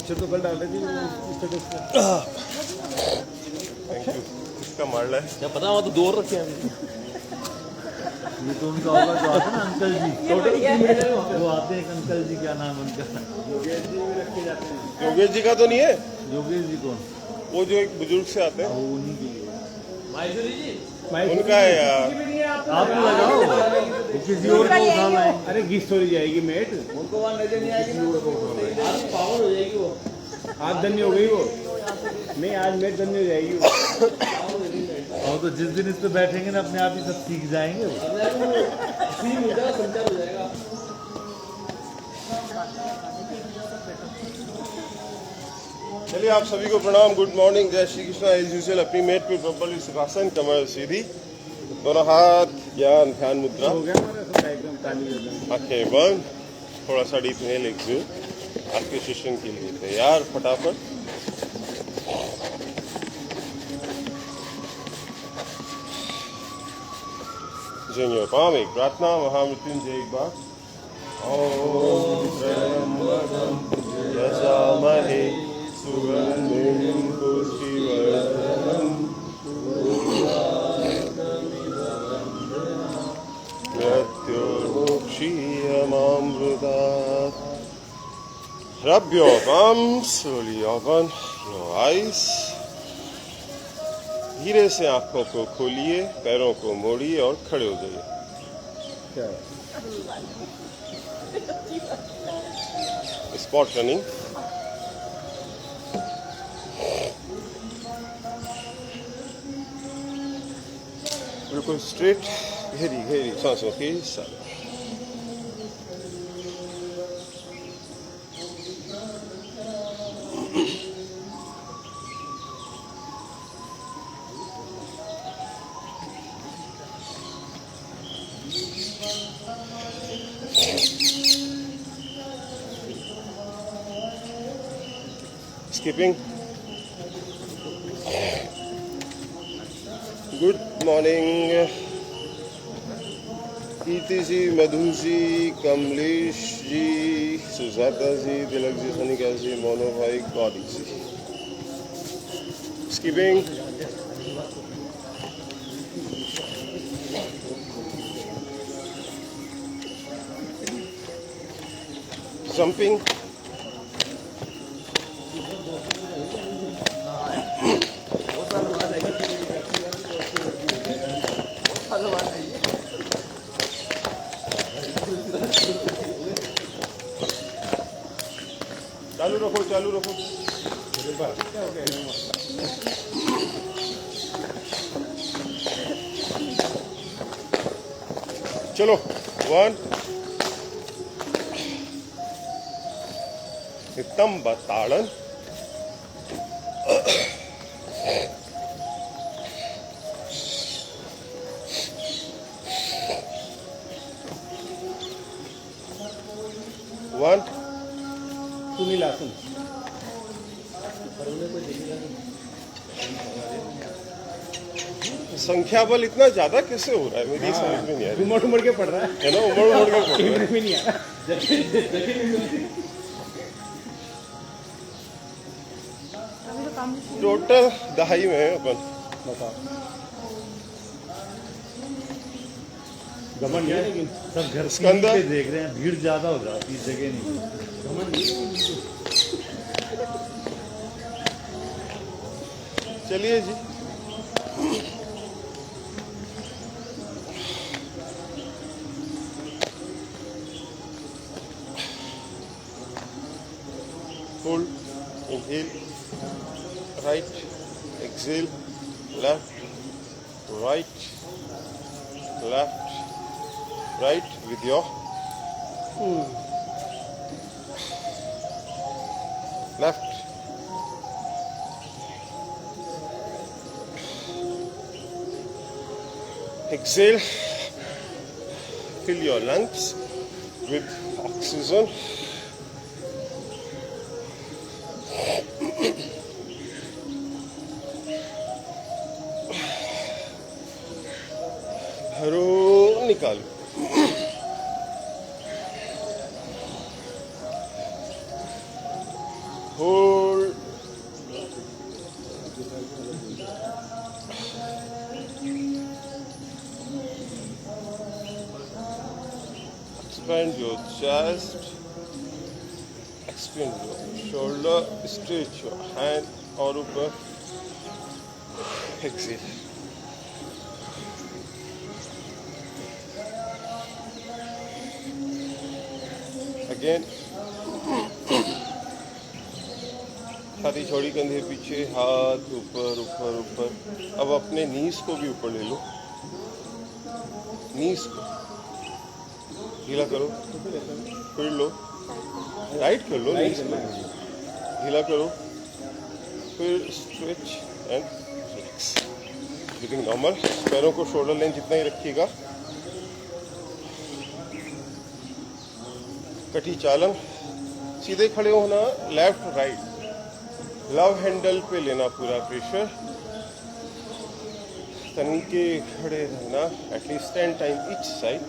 Picture तो कल डाल रहे थे स्टेटस पे। Thank you. इसका मार है क्या पता वहाँ तो दो रखे हैं। ये तो उनका होगा जो आते ना अंकल जी, वो आते हैं अंकल जी, क्या नाम है उनका? योगेश जी भी रखे जाते हैं। योगेश जी का तो नहीं है, योगेश जी कौन? वो जो एक बुजुर्ग से आते हैं वो उन्हीं के लिए। उनका है यार। आप तो लगाओ, वो किसी और को उठा लाएं। अरे घिस थोड़ी जाएगी मेट, उनको वहाँ नजर नहीं आएगी, आज पावर हो जाएगी वो। आज धन्य हो गई वो। नहीं आज मेट धन्य हो जाएगी वो। और तो जिस दिन इस पे बैठेंगे ना अपने आप ही सब सीख जाएंगे वो। संचार हो जाएगा। चलिए आप सभी को प्रणाम, गुड मॉर्निंग, जय श्री कृष्णा। एज यूजुअल अपनी मेट पे प्रॉपर्ली सुखासन, कमर सीधी, दोनों हाथ ज्ञान ध्यान मुद्रा, हो गया हमारा सब कार्यक्रम ताली आंखें बंद, थोड़ा सा डीप इनहेल एक्सहेल। आपके सेशन के लिए तैयार फटाफट। जय पाम एक प्रार्थना, महामृत्युंजय एक बार। ओम त्र्यंबकं यजामहे सुगंधिं पुष्टिवर्धनम् मृत्युर्मुक्षीयमामृतात्। Rub your palms, slowly open your eyes. धीरे से आंखों को खोलिए, पैरों को मोड़िए और खड़े हो जाइए। Spot running. बिल्कुल स्ट्रेट, गहरी गहरी सांसों के साथ। Skipping. Good morning. कीर्ति जी, मधु जी, कमलेश जी, सुजाता जी, तिलक जी, सनिका जी, मोनो भाई, गौरी जी। Skipping. Jumping. चालू रखो। चलो 1 नितंब ताड़न। वन सुनील आसन। संख्या बल इतना ज्यादा कैसे हो रहा है, मेरी समझ में नहीं आ रही। उमड़ के पड़ रहा है ना, उमड़ के पड़ रहा है। भी नहीं आ रहा। टोटल दहाई में है अपन। बताओ घमंड है लेकिन सब घर इसके अंदर पे देख रहे हैं, भीड़ ज्यादा हो जाती है, जगह नहीं। चलिए जी, hold, inhale, right, exhale, left, right, left, right with your left, exhale, fill your lungs with oxygen. भरो, निकालो। Hold. Expand your chest. Expand your shoulder. Stretch your hand और ऊपर. Exhale. Again. छाती छोड़ी, कंधे पीछे, हाथ ऊपर ऊपर ऊपर. अब अपने नीज को भी ऊपर ले लो. नीज को ढीला करो, फिर लो, टाइट कर लो, नीज को ढीला करो, फिर stretch and relax. Breathing normal. पैरों को शोल्डर लेंथ जितना ही रखिएगा. कटी चालन. सीधे खड़े होना, लेफ्ट राइट. लव हैंडल पे लेना पूरा प्रेशर. तनी के खड़े रहना at least 10 time each side.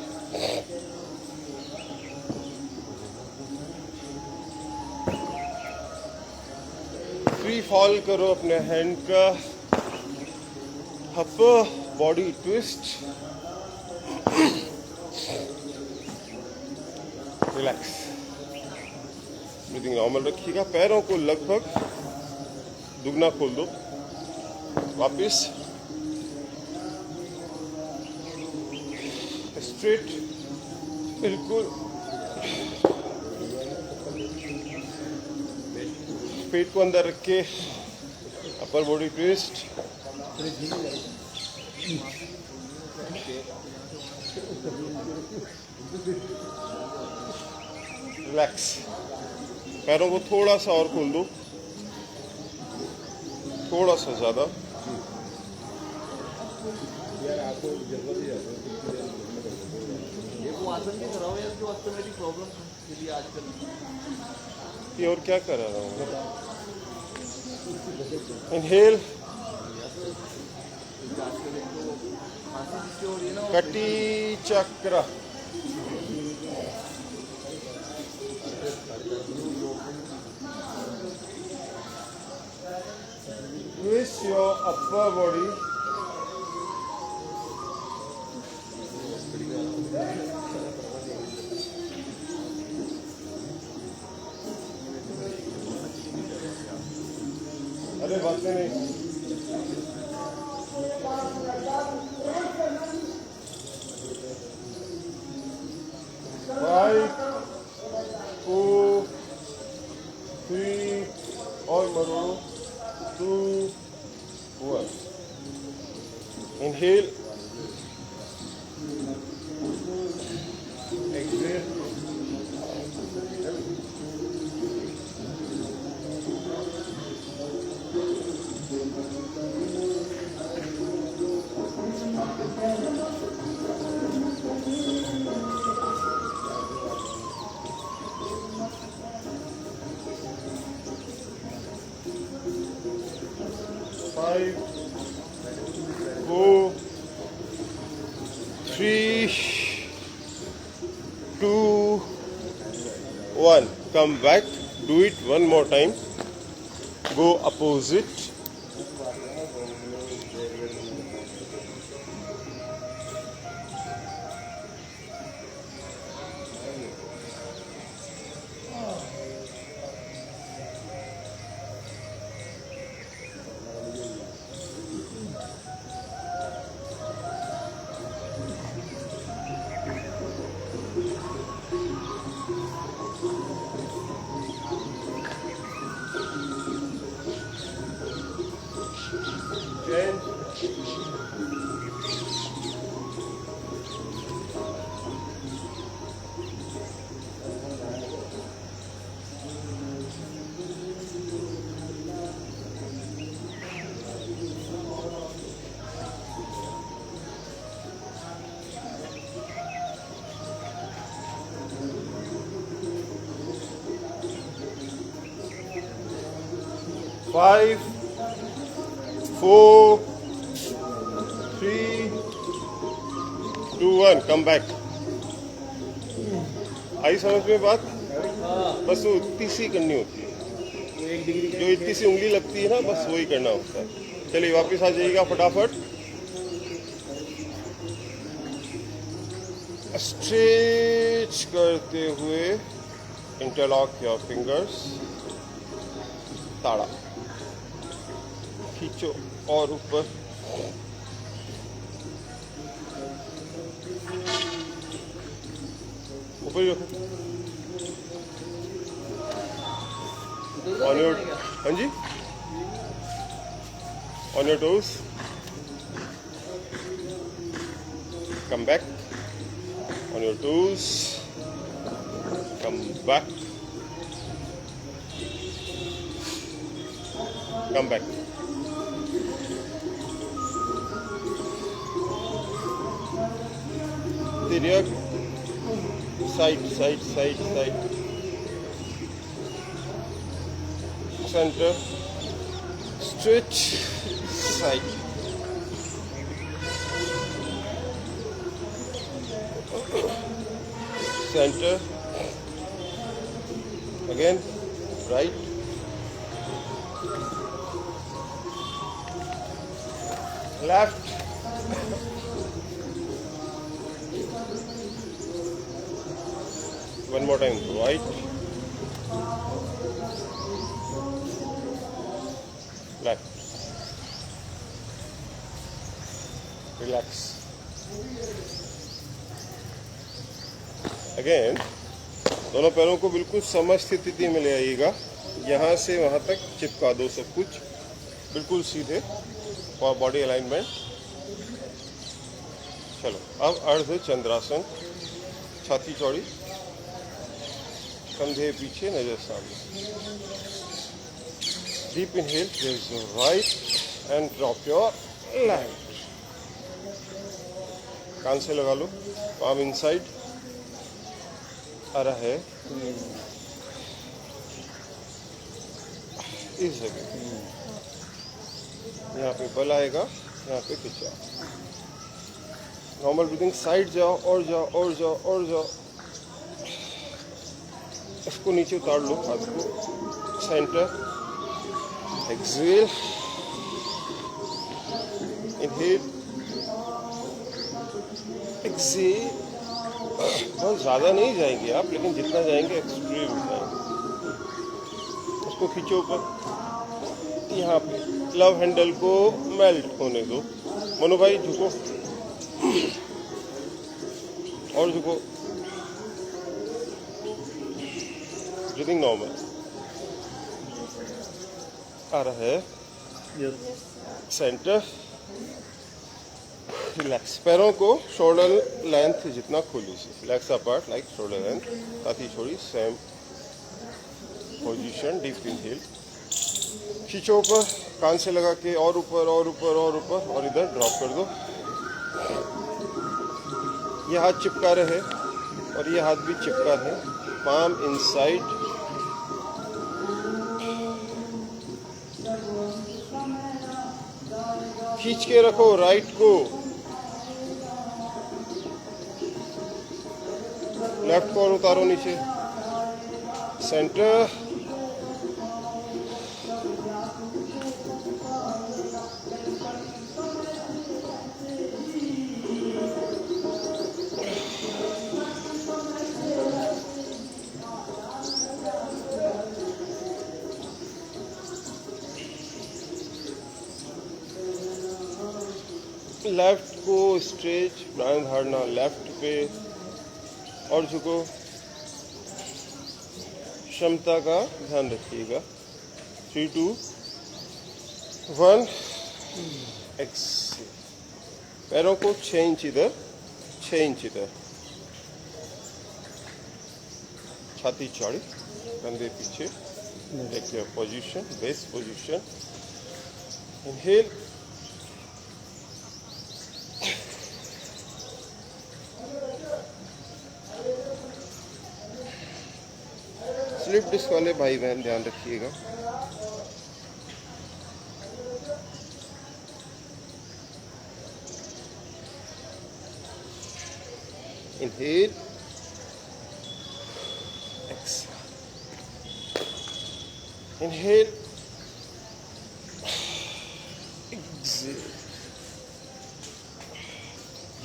Free fall करो अपने हैंड का. Upper body twist. Relax. Breathing normal रखिएगा. पैरों को लगभग दुगना खोल दो. वापिस स्ट्रेट, बिल्कुल. पेट को अंदर रख के अपर बॉडी ट्विस्ट. रिलैक्स. पैरों को थोड़ा सा और खोल दो, थोड़ा सा ज्यादा. ये वो आसन के कराओ यार, जो ऑर्थोपेडिक प्रॉब्लम के लिए आजकल. ये और क्या करा रहा हूँ. इनहेल. आजकल एक तो खांसी जिससे हो रही है ना, कटी चक्र. Twist your upper body. अरे बातें नहीं. 5, 4, 3 और मरो. 2, 1. Inhale. Exhale. Five, 4, 3, 2, 1. Come back. Do it one more time. Go opposite. Change. Five, 4, 3, 2, 1. Come back. आई समझ में बात? बस वो इतनी सी करनी होती है. 1 डिग्री जो इतनी सी उंगली लगती है ना, बस वही करना होता है। चलिए वापस आ जाइएगा फटाफट। स्ट्रेच करते हुए इंटरलॉक योर फिंगर्स, ताड़ा खींचो और ऊपर, ऊपर ही रखो। ऑन योर, हाँ जी, on your toes, come back, on your toes, come back, come back. तिर्यक, side side side side, centre, stretch, side, centre, again right, left, one more time, right, left, relax, again दोनों पैरों को बिल्कुल समस्थित स्थिति में ले आइएगा, यहाँ से वहाँ तक चिपका दो सब कुछ बिल्कुल सीधे और बॉडी अलाइनमेंट। चलो अब अर्ध चंद्रासन, छाती चौड़ी, कंधे पीछे, नजर सामने। Deep inhale, raise your right and drop your left. कान से लगा लो, पाम इनसाइड आ रहा है इस जगह, यहाँ पे बल आएगा, यहाँ पे खिंचा। नॉर्मल ब्रीदिंग, साइड जाओ और जाओ और जाओ और जाओ। इसको नीचे उतार लो, हाथ को सेंटर, एक्सहेल, इनहेल, एक्सहेल। बहुत ज़्यादा नहीं जाएंगे आप, लेकिन जितना जाएंगे एक्सट्रीम जाएंगे। उसको खींचो ऊपर, यहाँ पे लव हैंडल को मेल्ट होने दो। मनु भाई झुको और झुको, ब्रीदिंग नॉर्मल आ रहा है, सेंटर, रिलैक्स। पैरों को शोल्डर लेंथ जितना खोली से, relax apart like shoulder length, छाती छोड़ी, सेम पोजीशन, डीप इनहेल, खींचो ऊपर, कान से लगा के और ऊपर और ऊपर और ऊपर, और इधर ड्रॉप कर दो। ये हाथ चिपका रहे और ये हाथ भी चिपका है, पाम इनसाइड, खींच के रखो राइट को, लेफ्ट को और उतारो नीचे, सेंटर, लेफ्ट को स्ट्रेच, प्राणायाम धारणा लेफ्ट पे, और झुको, क्षमता का ध्यान रखिएगा। 3, 2, 1, एक्सेल। पैरों को 6 इंच इधर, 6 इंच इधर, छाती चौड़ी, कंधे पीछे, take your position, base position, inhale, slip disc वाले भाई बहन ध्यान रखिएगा। इनहेल, एक्सहेल, इनहेल, एक्सेल,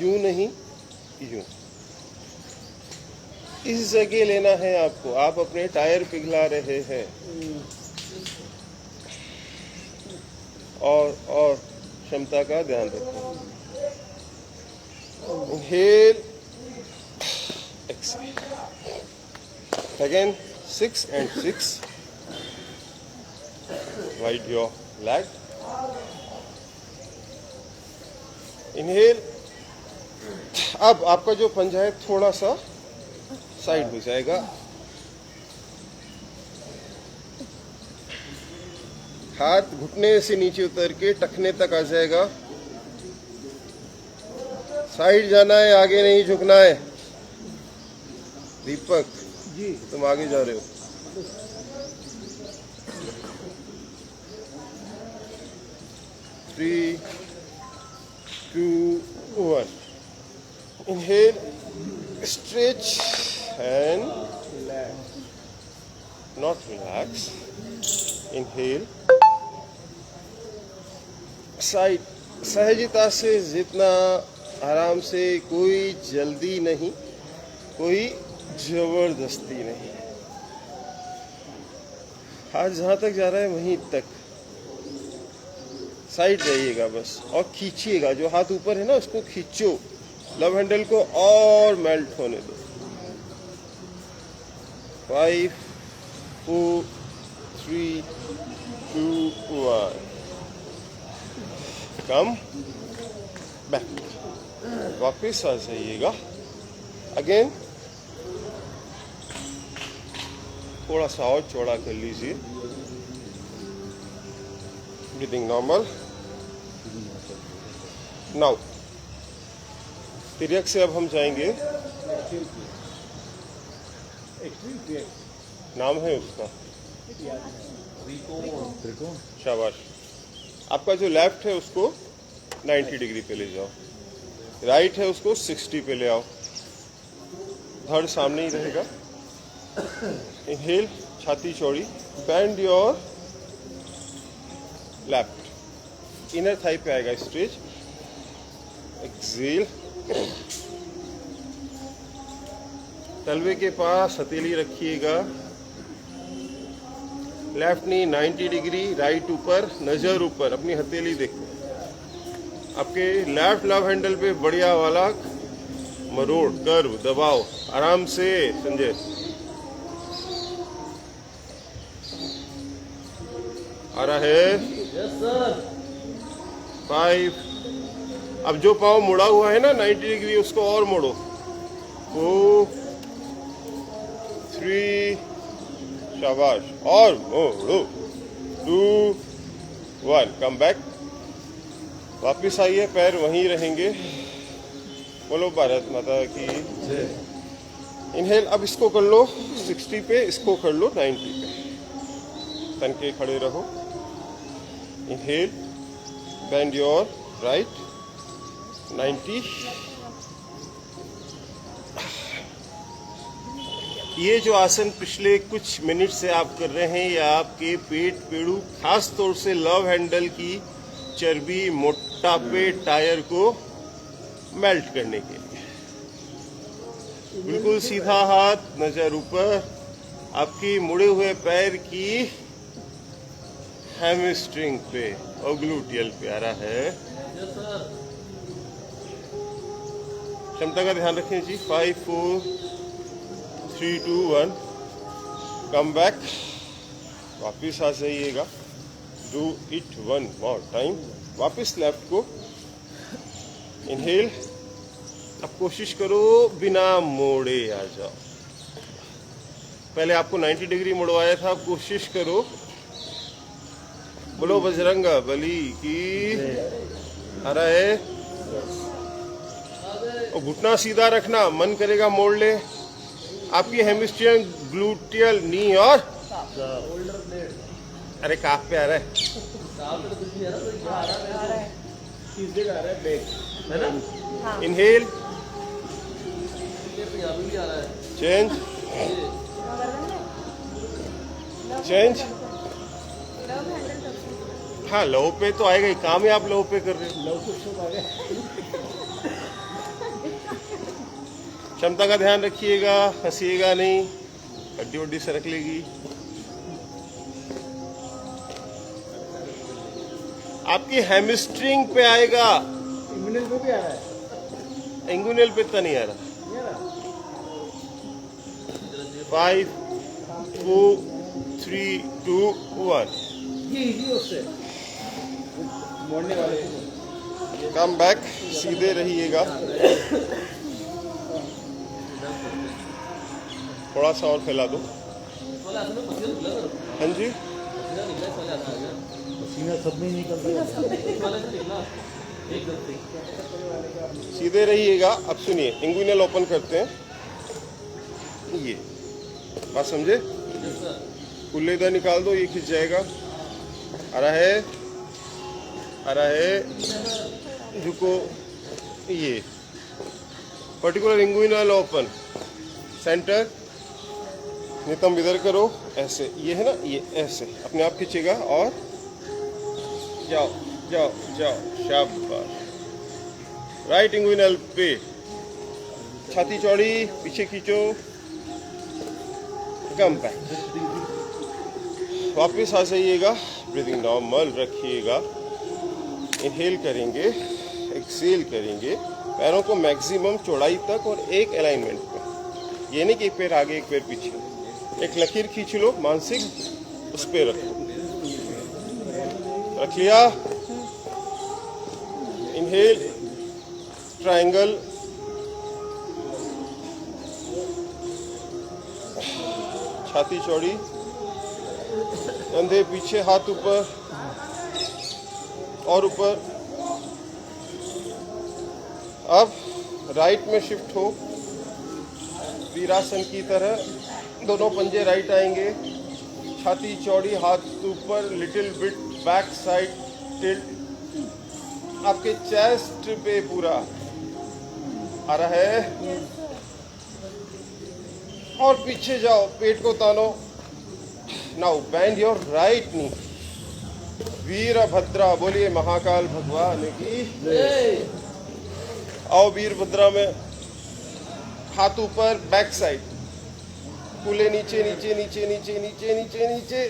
यूं नहीं, यूं। इस जगह लेना है आपको, आप अपने टायर पिघला रहे हैं। और क्षमता का ध्यान रखें। Inhale, exhale, again 6 and 6, wide your leg, inhale. अब आपका जो पंजा है थोड़ा सा साइड हो जाएगा, हाथ घुटने से नीचे उतर के टखने तक आ जाएगा। साइड जाना है, आगे नहीं झुकना है। दीपक जी तुम आगे जा रहे हो। Three, two, one, inhale, stretch and not relax, inhale, side, सहजता से, जितना आराम से, कोई जल्दी नहीं, कोई जबरदस्ती नहीं। हाथ जहां तक जा रहा है वहीं तक साइड रहिएगा बस, और खींचिएगा। जो हाथ ऊपर है ना उसको खींचो, लव हैंडल को और मेल्ट होने दो। 5, 4, 3, 2, 1, कम बैक, वापिस आ जाइएगा। अगेन थोड़ा सा और चौड़ा कर लीजिए, ब्रीदिंग नॉर्मल। नाउ तिर्यक से अब हम जाएंगे, नाम है उसका त्रिकोण। शाबाश। आपका जो लेफ्ट है उसको 90 डिग्री पे ले जाओ, राइट है उसको 60 पे ले आओ, धड़ सामने ही रहेगा। इनहेल, छाती चौड़ी, bend your left, inner thigh पे आएगा स्ट्रेच। एक्सेल, तलवे के पास हथेली रखिएगा, लेफ्ट नी 90 डिग्री, राइट ऊपर, नजर ऊपर, अपनी हथेली देखो। आपके लेफ्ट लव हैंडल पे बढ़िया वाला मरोड़, कर्व दबाओ आराम से। संजय आ रहा है। Yes sir. 5, अब जो पाँव मुड़ा हुआ है ना 90 डिग्री, उसको और मोड़ो। 4, 3, शाबाश, और मोड़ो। 2, 1, कम बैक, वापिस आइए, पैर वहीं रहेंगे। बोलो भारत माता की। इनहेल, अब इसको कर लो 60 पे, इसको कर लो 90 पे, तन के खड़े रहो। Inhale, bend your right 90। ये जो आसन पिछले कुछ मिनट से आप कर रहे हैं, ये आपके पेट, पेड़ू, खास तौर से लव हैंडल की चर्बी, मोटापे, टायर को मेल्ट करने के लिए। बिल्कुल सीधा हाथ, नजर ऊपर, आपकी मुड़े हुए पैर की हैमस्ट्रिंग पे और ग्लूटियल पे आ रहा है। Yes sir. क्षमता का ध्यान रखें जी। 5, 4, 3, 2, 1, कम बैक, वापिस आ जाइएगा। Do it 1 more time. वापिस लेफ्ट को। इनहेल, अब कोशिश करो बिना मोड़े आ जाओ। पहले आपको 90 डिग्री मुड़वाया था, अब कोशिश करो। बोलो बजरंग बली की। आ रहा है। और घुटना सीधा रखना, मन करेगा मोड़ ले। आपकी हेमिस्ट्रियन, ग्लूटियल, नी और अरे काफ पे आ रहा है। सीधे आ रहा है, बैक है ना? इनहेल, ये पंजाबी भी आ रहा है। चेंज, चेंज, लव हैंडल कर हाँ लव पे तो आएगा ही, काम ही आप लव पे कर रहे हो। लव कुछ तो आ गया। क्षमता का ध्यान रखिएगा, हंसीएगा नहीं, हड्डी वड्डी सरक लेगी। आपकी हैमस्ट्रिंग पे आएगा, इम्यूनल पे भी आ रहा है। इंगुइनल पे तो नहीं आ रहा। ये रहा। 5 4 3 2 1 ये इजी उससे मोड़ने वाले। कम बैक, सीधे रहिएगा। थोड़ा सा और फैला दो। हाँ जी, पसीना सब में ही निकल रहा है। सीधे रहिएगा। अब सुनिए, इंगुइनल ओपन करते हैं। ये बात समझे? कुल्ले इधर निकाल दो, ये खिंच जाएगा। आ रहा है, आ रहा है, झुको। ये पर्टिकुलर इंगुइनल ओपन, सेंटर। नितंब इधर करो, ऐसे। ये है ना, ये ऐसे अपने आप खींचेगा और जाओ जाओ जाओ, शाबाश। राइट इंगुइनल पे, छाती चौड़ी, पीछे खींचो, कम बैक। वापस आ जाइएगा, ब्रीदिंग नॉर्मल रखिएगा। इनहेल करेंगे, एक्सेल करेंगे, पैरों को मैक्सिमम चौड़ाई तक और एक अलाइनमेंट में। ये नहीं कि एक पैर आगे एक पैर पीछे। एक लकीर खींच लो मानसिक, उस पे रखो। रख लिया। इनहेल, ट्रायंगल, छाती चौड़ी, कंधे पीछे, हाथ ऊपर और ऊपर। अब राइट में शिफ्ट हो, वीरासन की तरह। दोनों पंजे राइट आएंगे, छाती चौड़ी, हाथ ऊपर, little bit back side tilt. आपके चेस्ट पे पूरा आ रहा है। और पीछे जाओ, पेट को तानो। Now bend your right knee. Virabhadra, बोलिए महाकाल भगवान की। आओ वीरभद्रा में, हाथ ऊपर, बैक साइड, कूल्हे नीचे नीचे नीचे नीचे नीचे नीचे नीचे।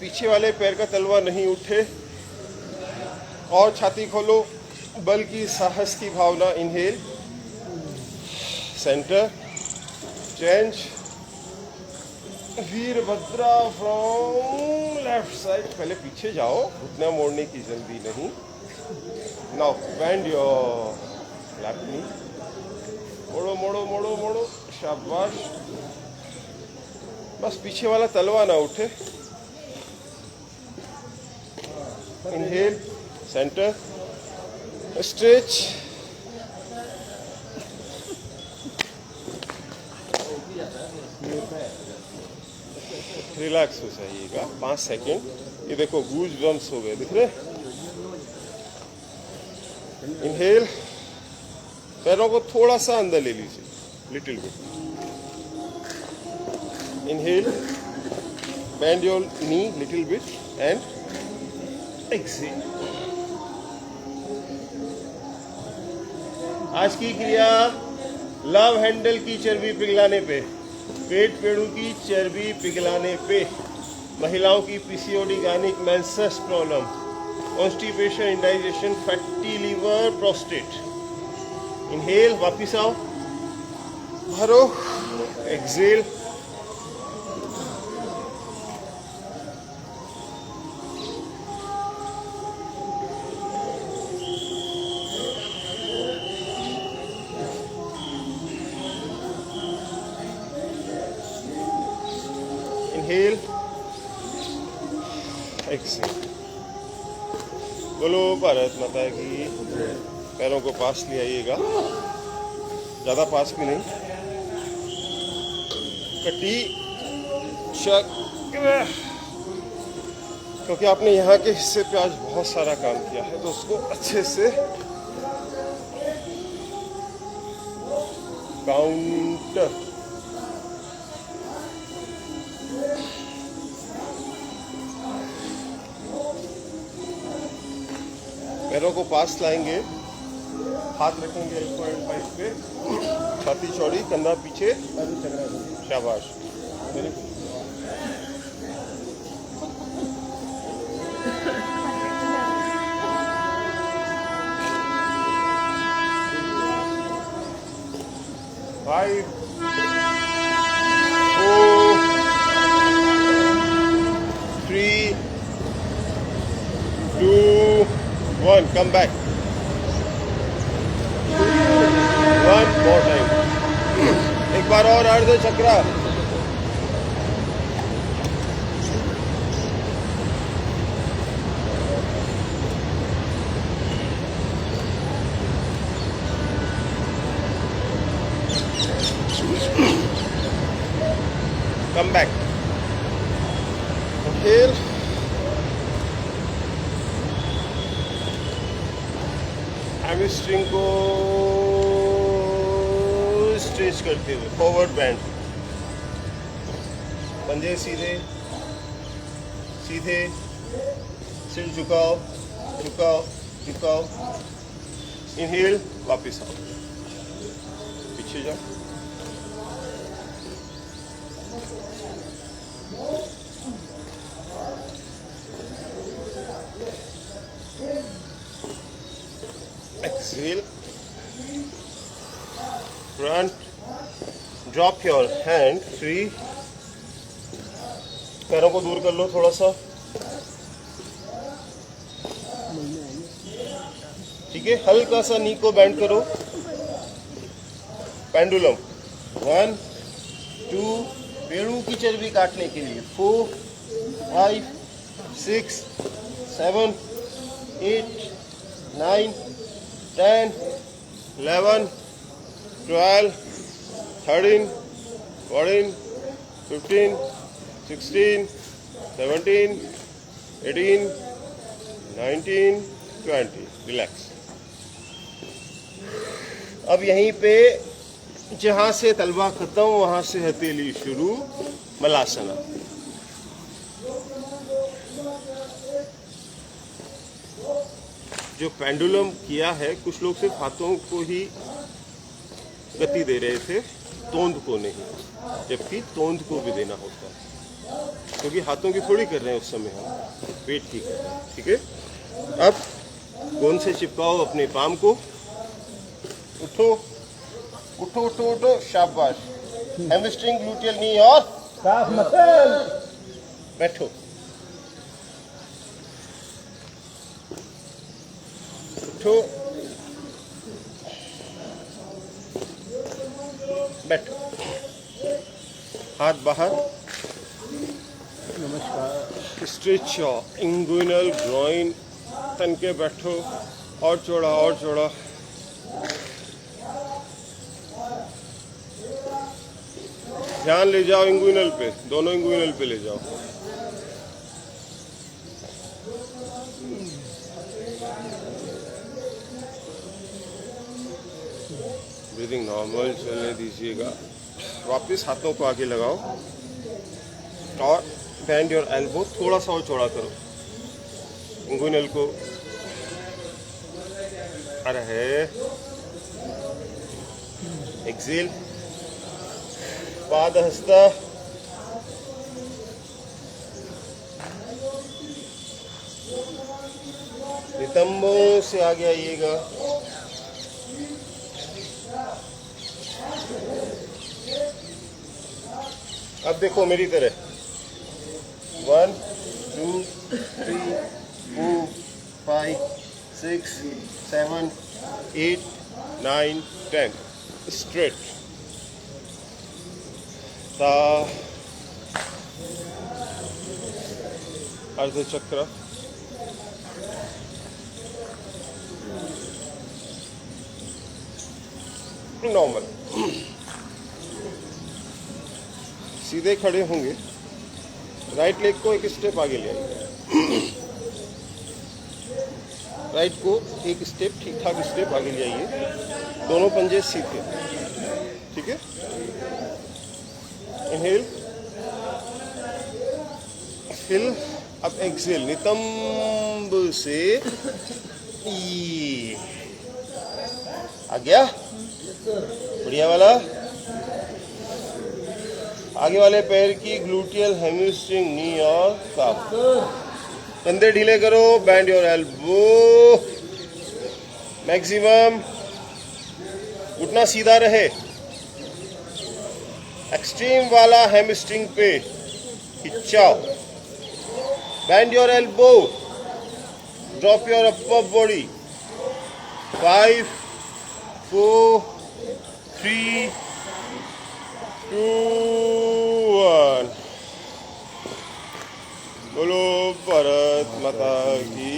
पीछे वाले पैर का तलवा नहीं उठे। और छाती खोलो, बल की, साहस की भावना। Inhale, centre, change, Virabhadra from left side. पहले पीछे जाओ, घुटना मोड़ने की जल्दी नहीं। Now bend your left knee. मोड़ो मोड़ो मोड़ो मोड़ो, शाबाश। बस पीछे वाला तलवा ना उठे। इनहेल, सेंटर, स्ट्रेच, रिलैक्स हो जाइएगा। 5 सेकेंड। ये देखो गूज बम्स हो गए, दिख रहे? इनहेल, पैरों को थोड़ा सा अंदर ले लीजिए, little bit. Inhale, bend your knee little bit and exhale. आज की क्रिया लव हैंडल की चर्बी पिघलाने पे, पेट पेड़ू की चर्बी पिघलाने पे, महिलाओं की PCOD, gynaec menses problem, constipation, indigestion, fatty liver, prostate. Inhale, वापिस आओ, भरो, एक्सेल। Inhale, Excel. बोलो भारत माता की। पैरों को पास ले आइएगा, ज़्यादा पास भी नहीं। कटी चक्र, क्योंकि आपने यहाँ के हिस्से पे आज बहुत सारा काम किया है, तो उसको अच्छे से काउंटर। पैरों को पास लाएंगे, हाथ रखेंगे एल्बो एंड फाइव पे, छाती चौड़ी, कंधा पीछे, शाबाश। Five, 4, 3, 2, 1. Come back. One more time. एक बार और अर्ध चक्रा। Come back. Inhale. हैमस्ट्रिंग को स्ट्रेच करते हुए फॉरवर्ड बैंड, पंजे सीधे सीधे, सिर झुकाओ झुकाओ झुकाओ। इनहेल, वापस आओ, पीछे जाओ। Exhale, front, drop your hand free, पैरों को दूर कर लो थोड़ा सा, ठीक है। हल्का सा नी को बेंड करो, पेंडुलम। 1, 2, पेड़ों की चर्बी काटने के लिए 4, 5, 6, 7, 8, 9, 10, 11, 12, 13, 14, 15, 16, 17, 18, 19, 20. रिलैक्स। अब यहीं पे जहां से तलवा खत्म वहां से हथेली शुरू, मलासना। जो पेंडुलम किया है, कुछ लोग सिर्फ हाथों को ही गति दे रहे थे, तोंद को नहीं, जबकि तोंद को भी देना होता है, क्योंकि हाथों की थोड़ी कर रहे हैं उस समय, हम पेट की कर रहे हैं, ठीक है। अब गोंद से चिपकाओ अपने पाम को, उठो उठो उठो उठो, शाबाश। हैमस्ट्रिंग, ग्लूटियल नी और काफ मसल। बैठो, उठो, बैठो, हाथ बाहर। नमस्कार। स्ट्रेच योर इंगुइनल ग्रोइन, तन के बैठो, और चौड़ा और चौड़ा। ध्यान ले जाओ इंगुइनल पे, दोनों इंगुइनल पे ले जाओ। ब्रीदिंग नॉर्मल चलने दीजिएगा। वापस हाथों को आगे लगाओ और बेंड योर एल्बो, थोड़ा सा और चौड़ा करो इंगुइनल को। अरे है, एक्सेल, पादहस्ता, नितंबों से आगे आइएगा। अब देखो मेरी तरह, 1, 2, 3, 4, 5, 6, 7, 8, 9, 10, straight। अर्ध चक्र, नॉर्मल। सीधे खड़े होंगे, राइट लेग को एक स्टेप आगे ले आइए, राइट को एक स्टेप, ठीक ठाक स्टेप आगे ले आइए, दोनों पंजे सीधे, ठीक है। इनहेल, फिल, अब एक्सेल, नितंब से आ गया बढ़िया वाला। आगे वाले पैर की ग्लूटियल हैमस्ट्रिंग नी और काफ। कंधे ढीले करो, बैंड योर एल्बो मैक्सिमम। घुटना सीधा रहे। एक्सट्रीम वाला हैमस्ट्रिंग पे खिंचाओ। Bend your elbow, drop your upper body. 5 4 3 2 1। बोलो भारत माता की।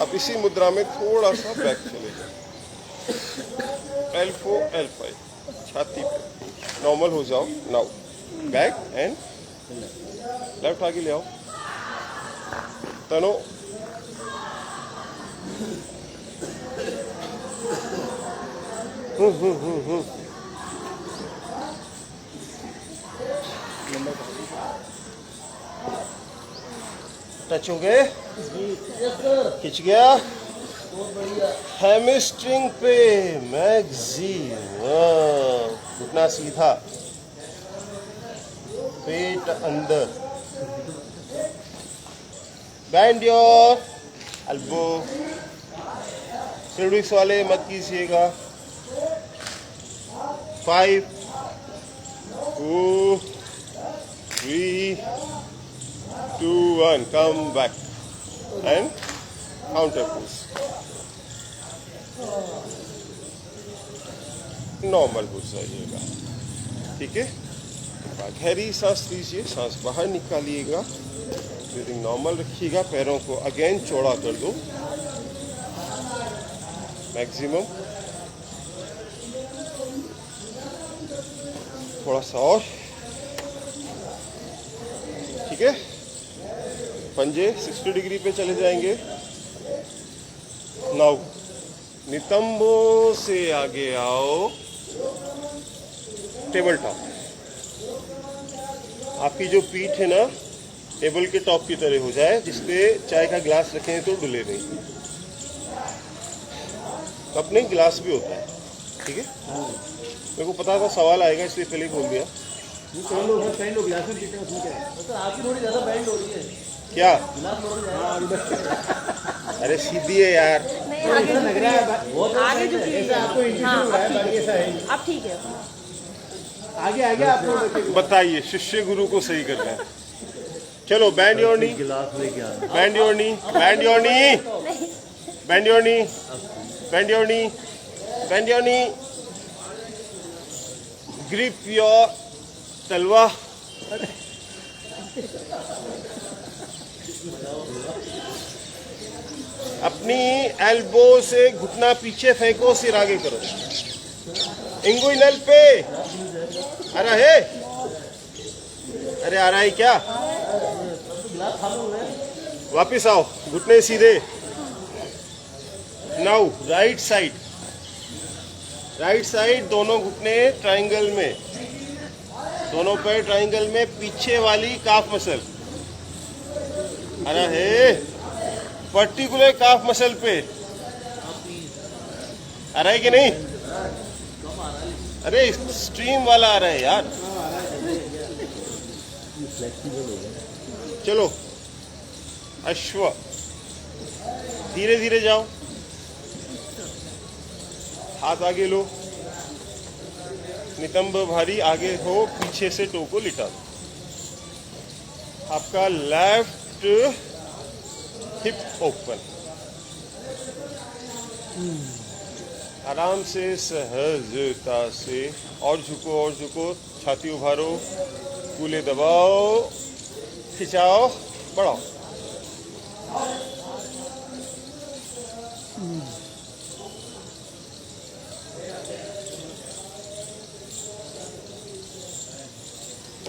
अब इसी मुद्रा में थोड़ा सा बैक चले जाओ। L4 L5 छाती पे नॉर्मल हो जाओ। नाउ बैक एंड लेफ्ट आगे ले आओ। तनो टच हो गए, खिंच गया। हैमस्ट्रिंग पे मैक्सिमम। घुटना सीधा, पेट अंदर। Band your elbow. सिल्विक्स वाले मत कीजिएगा। 5 4 3 2 1। Come back and counter pose. Normal हो जाइएगा, ठीक है। गहरी सांस लीजिए, सांस बाहर निकालिएगा। ब्रीदिंग नॉर्मल रखिएगा। पैरों को अगेन चौड़ा कर दो मैक्सिमम। थोड़ा सा और, ठीक है। पंजे 60 डिग्री पे चले जाएंगे। नाउ नितंबों से आगे आओ। Table top. आपकी जो पीठ है ना, टेबल के टॉप की तरह हो जाए, जिसपे चाय का गिलास रखें तो डुले नहीं। कप नहीं, गिलास भी होता है, ठीक है। मेरे को पता था सवाल आएगा, इसलिए पहले ही बोल दिया। आपकी थोड़ी ज्यादा बैंड हो रही है। क्या? अरे सीधी है यार। नहीं आगे लग रहा है आगे झुकिए। आपको हाँ, हो रहा है, बाकी ऐसा है नहीं। अब ठीक है। आगे आगे आप लोग बताइए, शिष्य गुरु को सही कर रहे हैं। चलो बैंड योर नी, गिलास लेके आना। Band your knee, band your knee, band your knee, band your knee, band your knee. Grip your तलवा। अपनी एल्बो से घुटना पीछे फेंको, सिर आगे करो। इंगुइनल पे आ रहा है? अरे आ रहा है क्या? वापिस आओ, घुटने सीधे। Now right side, right side. दोनों घुटने ट्रायंगल में, दोनों पैर ट्रायंगल में। पीछे वाली काफ मसल आ रहा है, पर्टिकुलर काफ मसल पे आ रहा है कि नहीं? अरे स्ट्रीम वाला आ रहा है यार। चलो अश्व, धीरे धीरे जाओ। हाथ आगे लो, नितंब भारी आगे हो, पीछे से टो को लिटा दो। आपका लेफ्ट हिप ओपन। आराम से, सहजता से। और झुको, और झुको। छाती उभारो, कूल्हे दबाओ, खिंचाओ, बढ़ाओ।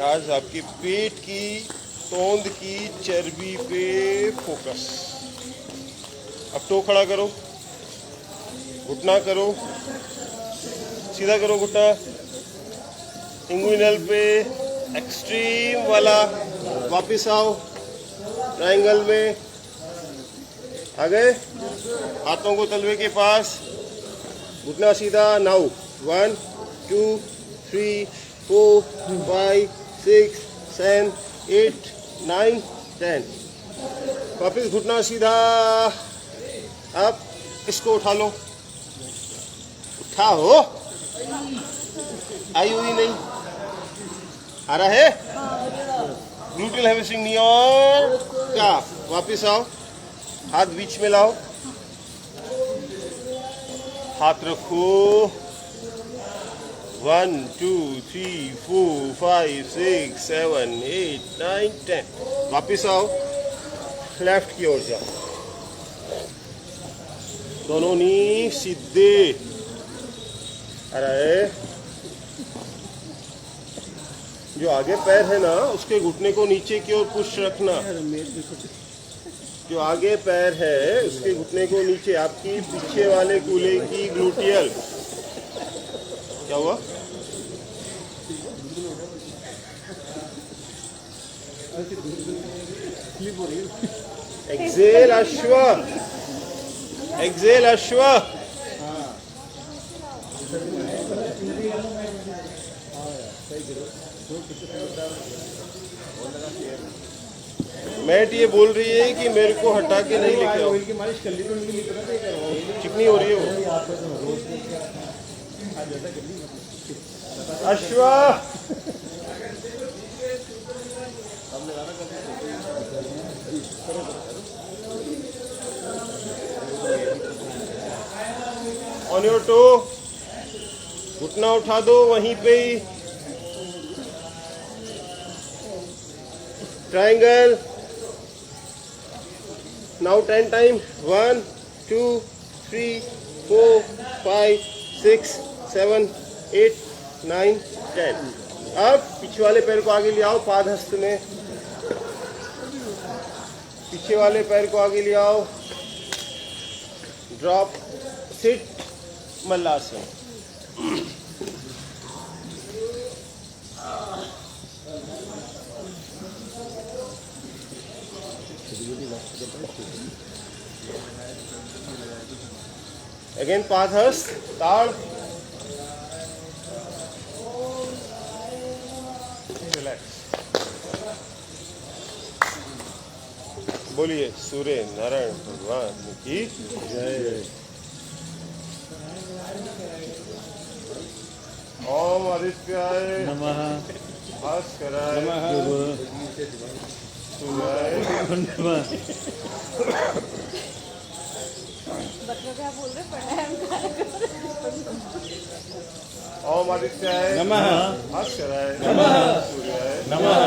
आज आपकी पेट की, तोंद की चर्बी पे फोकस। अब टो खड़ा करो, घुटना करो, सीधा करो घुटना। इंगुइनल पे एक्सट्रीम वाला। वापिस आओ ट्रायंगल में। आ गए? हाथों को तलवे के पास, घुटना सीधा। नाउ 1 2 3 4 5 6 7 8 9 10। वापिस घुटना सीधा। अब इसको उठा लो, उठाओ। आई हुई नहीं आ रहा है। ग्लूटल हैमस्ट्रिंग नी और काफ। वापिस आओ, हाथ बीच में लाओ, हाथ रखो। 1 2 3 4 5 6 7 8 9 10। वापिस आओ, लेफ्ट की ओर जाओ। दोनों नी सीधे। आ रहा है। जो आगे पैर है ना, उसके घुटने को नीचे की ओर पुश रखना। जो आगे पैर है उसके घुटने को नीचे, आपकी पीछे वाले कूल्हे की ग्लूटियल। क्या हुआ? एक्सेल अश्व, एक्सेल अश्व। मैट ये बोल रही है कि मेरे को हटा के नहीं लेके आओ। चिकनी हो रही है वो। अश्व, ऑन योर टो, घुटना उठा दो वहीं पे ही। ट्रायंगल। Now 10 time. 1 2 3 4 5 6 7 8 9 10। अब पीछे वाले पैर को आगे ले आओ, पाद हस्त में। पीछे वाले पैर को आगे ले आओ, ड्रॉप, सिट, मल्लासन। अगेन पादहस्त, ताड़। रिलैक्स। बोलिए सूर्य नारायण भगवान की जय। ओम आदित्याय नमः, भास्कराय सूर्याय नमः। बच्चों क्या बोल रहे प्राणायाम ओम आदित्याय नमः, भास्कराय सूर्याय नमः।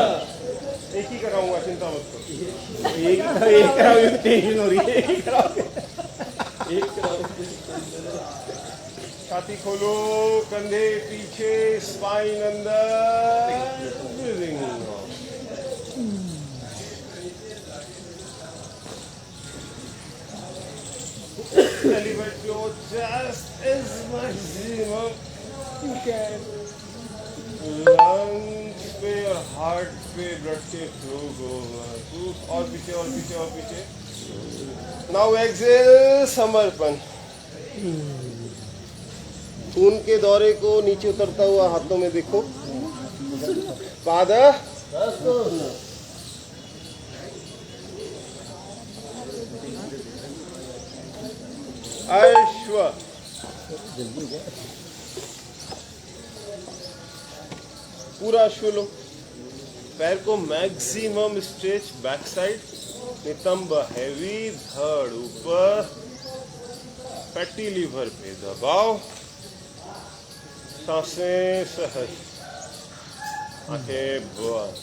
एक ही कराऊंगा, चिंता मत करो। एक कराओ, ये टेंशन हो रही है। एक कराओ। छाती खोलो, कंधे पीछे, स्पाइन अंदर, breathing out. Elevate your chest as maximum you can. Lungs पे और हार्ट पे ब्लड के फ्लो को महसूस। और पीछे और पीछे और पीछे। नाउ एक्सेल, समर्पण। खून के दौरे को नीचे उतरता हुआ हाथों में देखो। पाद, अश्व। पूरा अश्व लो। पैर को मैक्सिमम स्ट्रेच बैक साइड, नितंब हैवी, धड़ ऊपर, फैटी लीवर पे दबाओ। सांसें सहज, आंखें बंद।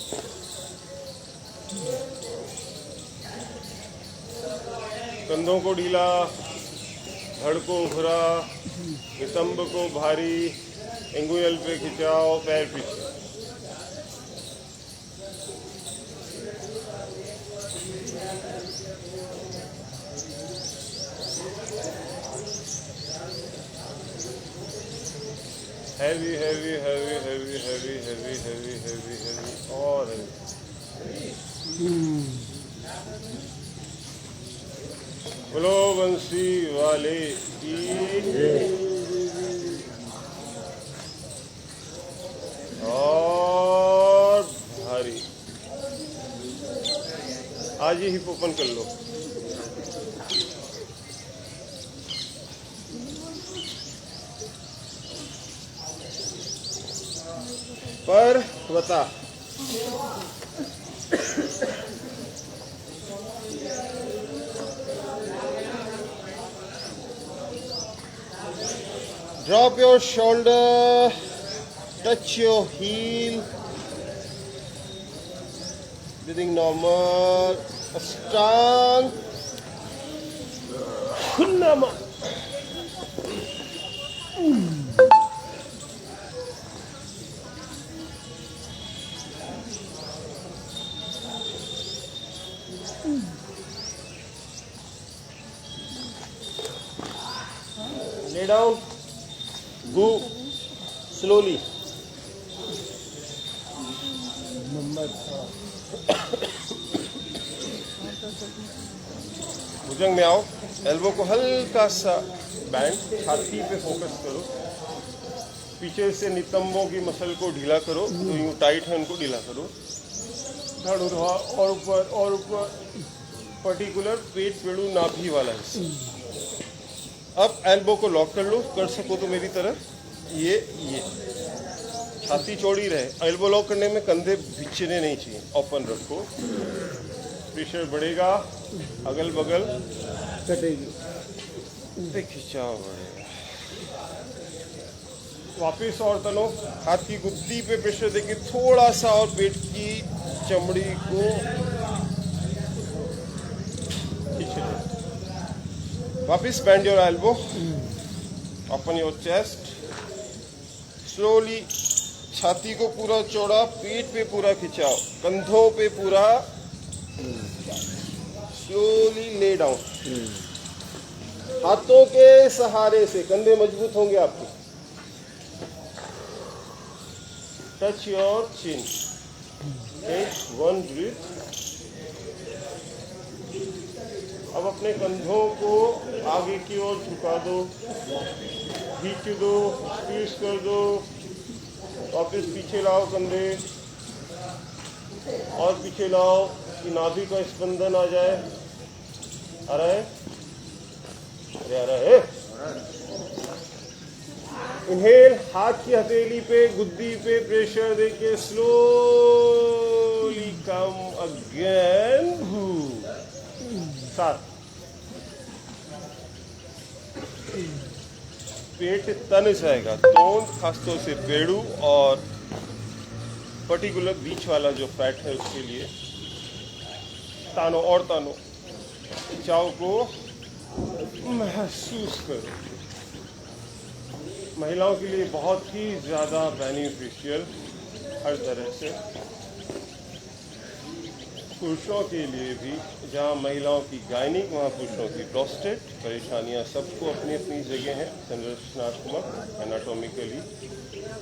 कंधों को ढीला, धड़ को उभरा, नितंब को भारी, एंगुयल पे खिंचाओ, पैर पीछे। Heavy heavy heavy heavy heavy heavy heavy heavy heavy और हैवी। बोलो बंसी वाले की और भारी। आज ही हिप ओपन कर लो। पर्वता drop your shoulder, touch your heel, breathing normal, Ashtang Nama. Lay down, go slowly. भुजंग में आओ, एल्बो को हल्का सा बैंड, छाती पे फोकस करो, पीछे से नितंबों की मसल को ढीला करो, जो यूं टाइट है उनको ढीला करो, धड़ उठा और ऊपर, पर्टिकुलर पेट पेड़ू नाभि वाला हिस्सा। अब एल्बो को लॉक कर लो, कर सको तो मेरी तरह, ये छाती चौड़ी रहे, एल्बो लॉक करने में कंधे बिछने नहीं चाहिए, ओपन रखो, प्रेशर बढ़ेगा, अगल बगल कटेगी, खिंचाव बढ़ेगा। वापिस और तनो, हाथ की गुद्दी पे प्रेशर देके थोड़ा सा और पेट की चमड़ी को खींच लो। वापिस bend your elbow, open your chest, slowly छाती को पूरा चौड़ा, पेट पे पूरा खिंचाओ, कंधों पे पूरा, स्लोली ले डाउन। हाथों के सहारे से कंधे मजबूत होंगे आपके। Touch your chin, take one breath. अब अपने कंधों को आगे की ओर झुका दो, खींच दो, स्क्वीज कर दो, वापस पीछे लाओ कंधे, और पीछे लाओ कि नाभि का स्पंदन आ जाए। आ रहा है? अरे आ रहा है? इनहेल, हाथ की हथेली पे, गुद्दी पे प्रेशर देके स्लोली कम अगेन। 7। पेट तन जाएगा, तोंद खासतौर से पेड़ू और पर्टिकुलर बीच वाला जो फैट है उसके लिए तानो और तानो। खिंचाव को महसूस करो। महिलाओं के लिए बहुत ही ज़्यादा बेनिफिशियल हर तरह से, पुरुषों के लिए भी, जहाँ महिलाओं की गायनिक वहाँ पुरुषों की प्रोस्टेट, परेशानियाँ सबको अपनी अपनी जगह हैं संरचनात्मक, एनाटॉमिकली।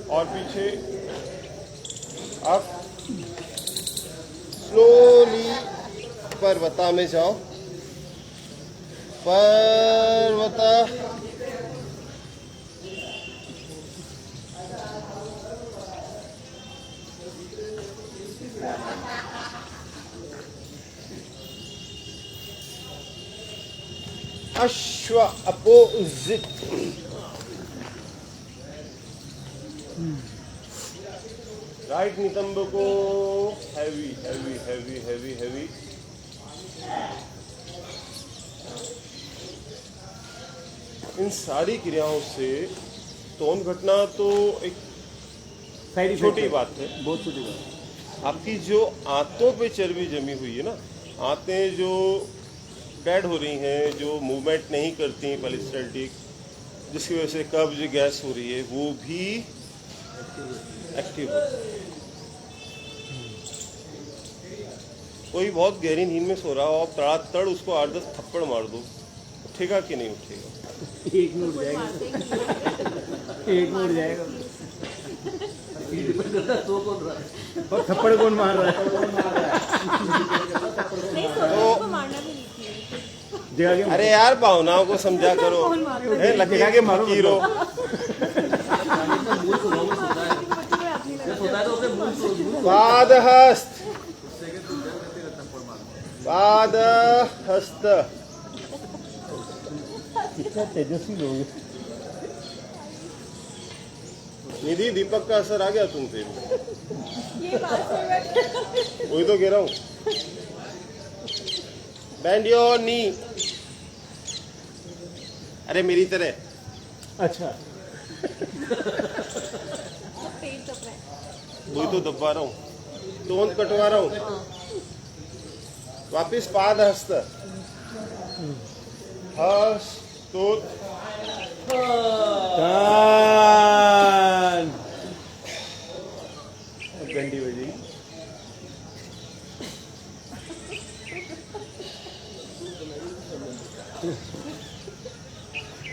और पीछे आप स्लोली पर्वता में जाओ, पर्वता, अश्व अपोजिट, राइट नितंब को heavy heavy heavy heavy heavy. इन सारी क्रियाओं से तोन घटना तो एक छोटी बात है, बहुत छोटी बात। आपकी जो आंतों पे चर्बी जमी हुई है ना, आंतें जो डेड हो रही हैं, जो मूवमेंट नहीं करती पेरिस्टाल्टिक, जिसकी वजह से कब्ज गैस हो रही है, वो भी एक्टिव होती है। कोई बहुत गहरी नींद में सो रहा हो, आप तड़ातड़ उसको 8-10 थप्पड़ मार दो, उठेगा कि नहीं उठेगा? एक में उठ जाएगा, एक में उठ जाएगा। और थप्पड़ कौन मार रहा है? नहीं, सोने को मारना भी नहीं चाहिए। जगह के अरे यार भावनाओं को समझा करो, है लकीर के फकीर हो। पादहस्त, पादहस्त। कितना तेजस्वी लोग हैं। निधि दीपक का असर आ गया तुम पे? ये बात से बैठ वही तो कह रहा हूँ। Band your knee. अरे मेरी तरह। अच्छा पेट दब रहा है। वही तो दबा रहा हूँ, तोंद कटवा रहा हूँ। वापिस पादहस्त, हस्तोत। घंटी बजेगी।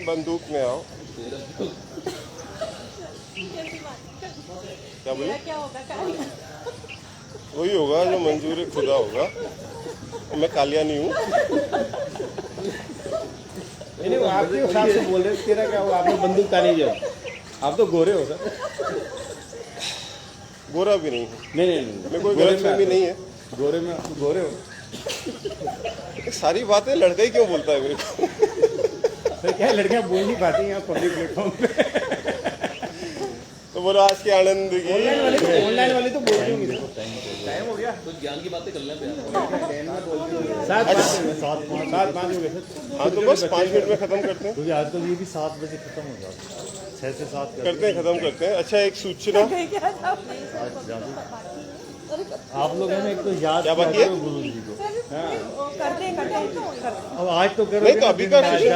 बंदूक में आओ। कैसी बात कर, क्या बोले? मेरा क्या होगा कार्य? वही होगा जो मंजूर खुदा होगा। मैं कालिया नहीं हूँ। नहीं वो आपके हिसाब से बोल रहे हैं, तेरा क्या हुआ? आपने बंदूक तानी जो, आप तो गोरे हो सर। गोरा भी नहीं हूँ, नहीं नहीं नहीं मैं कोई गलतफहमी नहीं है। गोरे में गोरे हो। ये सारी बातें लड़का ही क्यों बोलता है मेरे को? सर क्या लड़कियां बोल नहीं पाती हैं पब्लिक प्लेटफॉर्म पे। तो बोलो आज के आनंद की ऑनलाइन वाले तो बोलते होंगे। टाइम हो गया, कुछ ज्ञान की बातें कर लें पे। 7:05 हो गए सर। हाँ तो बस 5 मिनट में खत्म करते हैं। क्योंकि आजकल ये भी 7 बजे खत्म हो जाता है, 6 से 7 करते हैं, खत्म करते हैं। अच्छा एक सूचना, क्या था? आप लोग हैं ना, एक तो याद क्या बाकी किया है? करो गुरु जी को। करते हैं। अब आज तो करो नहीं तो अभी का नहीं।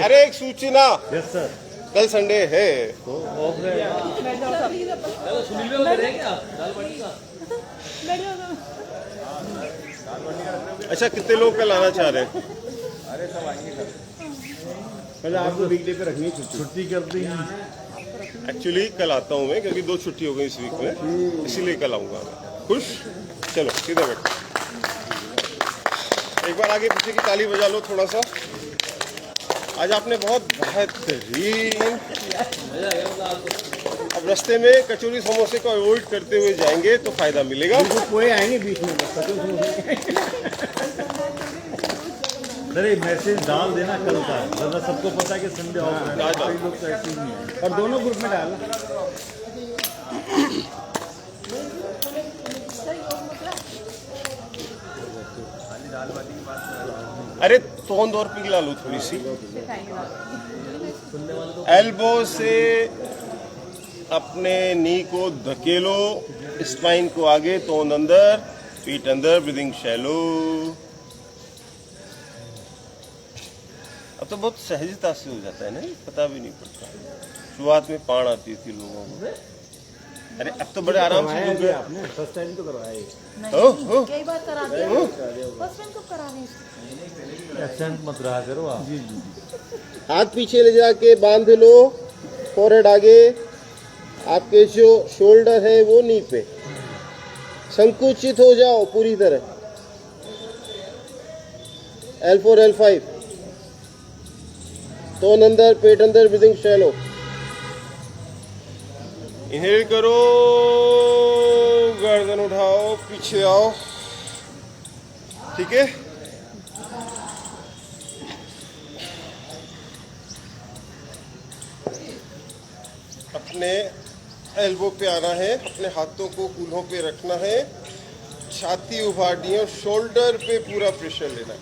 अरे एक सूचना, यस सर, कल संडे है। तो ऑफ रहेगा। चलो सुनील को दे रहे हैं क्या दाल बाटी का? अच्छा कितने लोग कल आना चाह रहे हैं? पहले आपको वीकडे पे रखनी है छुट्टी। छुट्टी कर दी। एक्चुअली कल आता हूँ मैं, क्योंकि 2 छुट्टी हो गई इस वीक में, इसीलिए कल आऊँगा मैं। खुश? चलो सीधे बैठ। एक बार आगे पीछे की ताली बजा लो थोड़ा सा। आज आपने बहुत बेहतरीन। अब रास्ते में कचौरी समोसे को अवॉइड करते हुए जाएंगे तो फायदा मिलेगा। वो पोए आएंगे बीच में बस, कचौरी समोसे। सर ये मैसेज डाल देना कल का, वरना सबको पता है कि संडे ऑफ है। डाल। कई लोग तो ऐसे ही नहीं है। और दोनों ग्रुप में डालना। अरे तोंद और पिघला लो थोड़ी सी। एल्बो से अपने नी को धकेलो, स्पाइन को आगे, तोंद अंदर, पीठ अंदर, ब्रीदिंग शैलो। अब तो बहुत सहजता से हो जाता है ना, पता भी नहीं पड़ता। शुरुआत में पाण आती थी लोगों को। अरे अब तो बड़े आराम से हो गया। आपने फर्स्ट टाइम तो करवाया ही। कई बार करा दिया। फर्स्ट टाइम कब कराने? एब्सेंट मत रहा करो आप। जी जी। हाथ पीछे ले जाके बांध लो, फोरहेड आगे, आपके जो शोल्डर है वो नी पे संकुचित हो जाओ पूरी तरह। L4 L5, तोन अंदर, पेट अंदर, ब्रीदिंग शैलो। इनहेल करो, गर्दन उठाओ, पीछे आओ। ठीक है, अपने एल्बो पे आना है, अपने हाथों को कूल्हों पे रखना है, छाती उभारनी है और शोल्डर पे पूरा प्रेशर लेना है।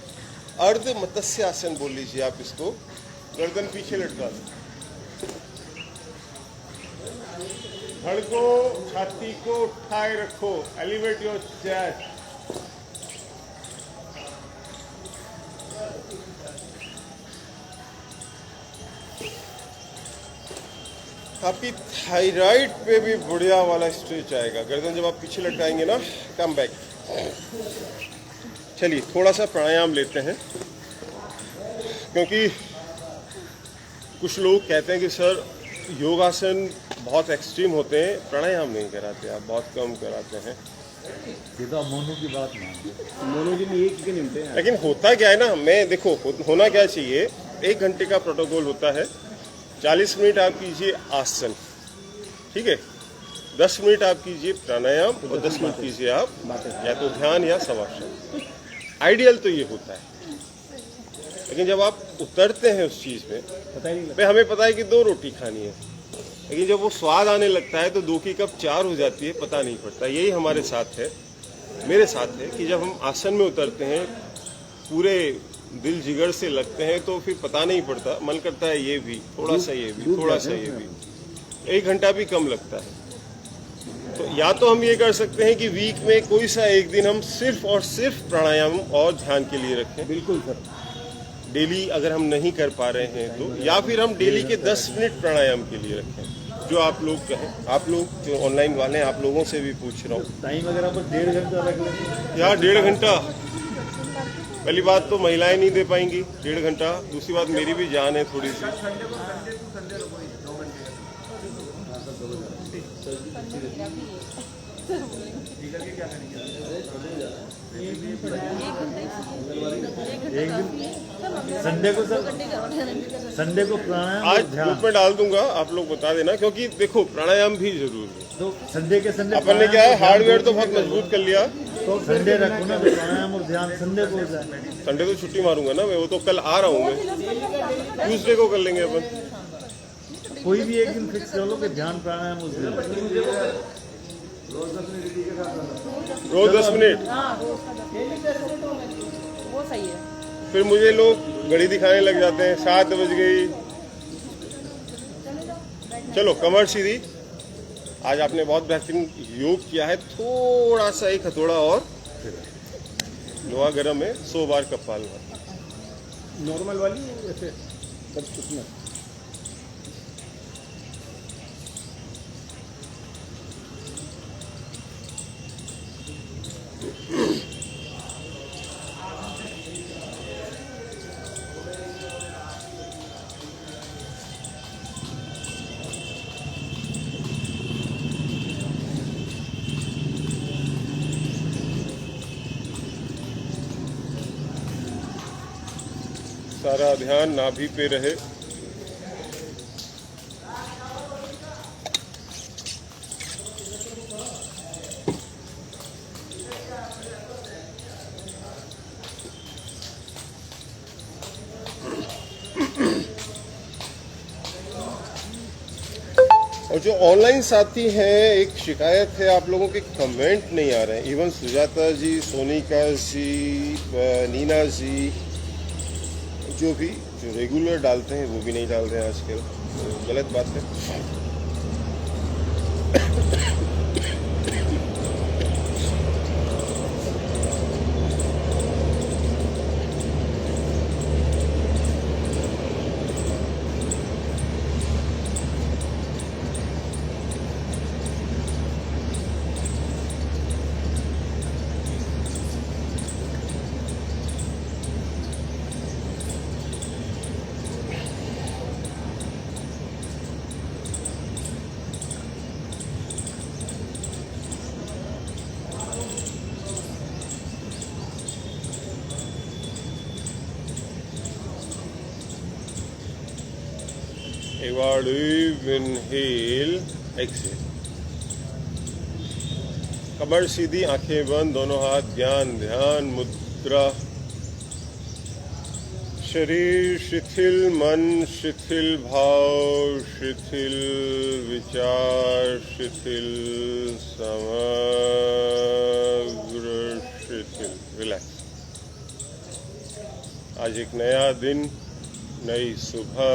अर्ध मत्स्य आसन बोल लीजिए आप इसको। गर्दन पीछे लटका दो, धड़ को, छाती को उठाए रखो, एलिवेट योर चेस्ट। आपकी थायराइड पे भी बढ़िया वाला स्ट्रेच आएगा। गर्दन जब आप पीछे लटकाएंगे ना, कम बैक। चलिए थोड़ा सा प्राणायाम लेते हैं, क्योंकि कुछ लोग कहते हैं कि सर योगासन बहुत एक्सट्रीम होते हैं, प्राणायाम नहीं कराते, आप बहुत कम कराते हैं। ये तो अब मोनू की बात मान लो। मोनू जी ने एक के निमटे हैं। लेकिन होता क्या है ना, मैं देखो होना क्या चाहिए, 1 घंटे का प्रोटोकॉल होता है। 40 मिनट आप कीजिए आसन, ठीक है, 10 मिनट आप कीजिए प्राणायाम और 10 मिनट कीजिए आप या तो ध्यान या शवासन। आइडियल तो ये होता है। लेकिन जब आप उतरते हैं उस चीज़ में, पता ही नहीं लगता। भाई हमें पता है कि 2 रोटी खानी है, लेकिन जब वो स्वाद आने लगता है तो 2 की कप 4 हो जाती है, पता नहीं पड़ता। यही हमारे साथ है, मेरे साथ है कि जब हम आसन में उतरते हैं, पूरे दिल जिगर से लगते हैं, तो फिर पता नहीं पड़ता, मन करता है ये भी थोड़ा सा, ये भी थोड़ा सा, ये भी 1 घंटा भी कम लगता है। तो या तो हम ये कर सकते हैं कि वीक में कोई सा एक दिन हम सिर्फ और सिर्फ प्राणायाम और ध्यान के लिए रखें, बिल्कुल सर। डेली अगर हम नहीं कर पा रहे हैं तो, या फिर हम डेली के 10 मिनट प्राणायाम के लिए रखें, जो आप लोग कहें। आप लोग जो ऑनलाइन वाले हैं, आप लोगों से भी पूछ रहा हूँ, टाइम वगैरह पर 1.5 घंटा रख लेंगे। या 1.5 घंटा। पहली बात तो महिलाएं नहीं दे पाएंगी 1.5 घंटा, दूसरी बात मेरी भी जान है थोड़ी सी। संडे को सर, संडे को प्राणायाम और आज ध्यान, ग्रुप में डाल दूंगा, आप लोग बता देना, क्योंकि देखो प्राणायाम भी जरूरी है। तो संडे के संडे अपन ने क्या है, हार्डवेयर तो बहुत मजबूत कर लिया। तो संडे रखो ना, तो प्राणायाम और ध्यान संडे को हो जाए। संडे तो छुट्टी मारूंगा ना मैं, वो तो कल आ रहा हूँ मैं, ट्यूसडे को कर लेंगे अपन। कोई भी एक दिन फिक्स कर लो कि ध्यान प्राणायाम उस दिन। रोज 10 मिनट। वो सही है। फिर मुझे लोग घड़ी दिखाने लग जाते हैं, 7 बज गई। चलो कमर सीधी। आज आपने बहुत बेहतरीन योग किया है। थोड़ा सा एक हथौड़ा और, लोहा गर्म है, 100 बार कपालभाति। नॉर्मल वाली ऐसे सब कुछ ना। सारा ध्यान नाभि पे रहे। और जो ऑनलाइन साथी हैं, एक शिकायत है, आप लोगों के कमेंट नहीं आ रहे हैं। इवन सुजाता जी, सोनिका जी, नीना जी, जो रेगुलर डालते हैं वो भी नहीं डाल रहे हैं आजकल, तो गलत बात है। एक बार डीप इनहेल, एक्सेल। कमर सीधी, आंखें बंद, दोनों हाथ ज्ञान ध्यान मुद्रा। शरीर शिथिल, मन शिथिल, भाव शिथिल, विचार शिथिल, समग्र शिथिल। रिलैक्स। आज एक नया दिन, नई सुबह,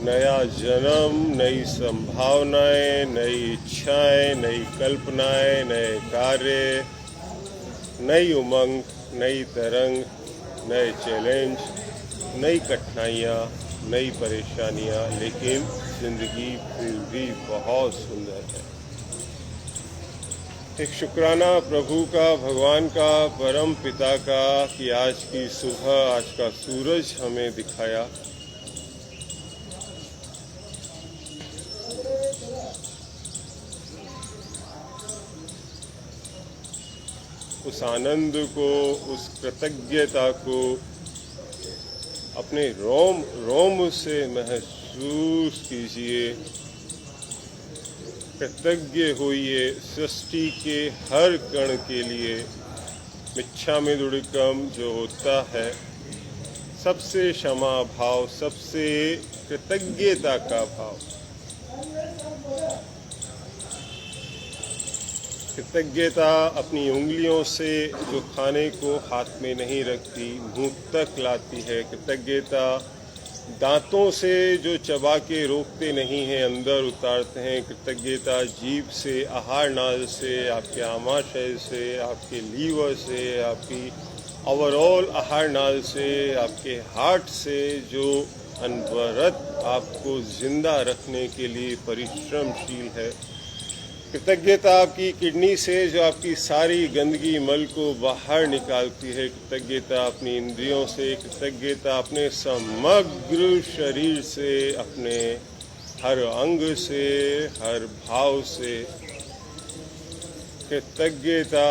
नया जन्म, नई संभावनाएं, नई इच्छाएं, नई कल्पनाएं, नए कार्य, नई उमंग, नई तरंग, नए चैलेंज, नई कठिनाइयाँ, नई परेशानियाँ, लेकिन जिंदगी फिर भी बहुत सुंदर है। एक शुक्राना प्रभु का, भगवान का, परम पिता का कि आज की सुबह, आज का सूरज हमें दिखाया। उस आनंद को, उस कृतज्ञता को अपने रोम रोम से महसूस कीजिए। कृतज्ञ होइए सृष्टि के हर कण के लिए। मिच्छामि दुक्कडम जो होता है, सबसे क्षमा भाव, सबसे कृतज्ञता का भाव। कृतज्ञता अपनी उंगलियों से जो खाने को हाथ में नहीं रखती, मुंह तक लाती है। कृतज्ञता दांतों से जो चबा के रोकते नहीं हैं, अंदर उतारते हैं। कृतज्ञता जीभ से, आहार नाल से, आपके आमाशय से, आपके लीवर से, आपकी ओवरऑल आहार नाल से, आपके हार्ट से जो अनवरत आपको जिंदा रखने के लिए परिश्रमशील है। कृतज्ञता आपकी किडनी से जो आपकी सारी गंदगी मल को बाहर निकालती है। कृतज्ञता अपनी इंद्रियों से, कृतज्ञता अपने समग्र शरीर से, अपने हर अंग से, हर भाव से। कृतज्ञता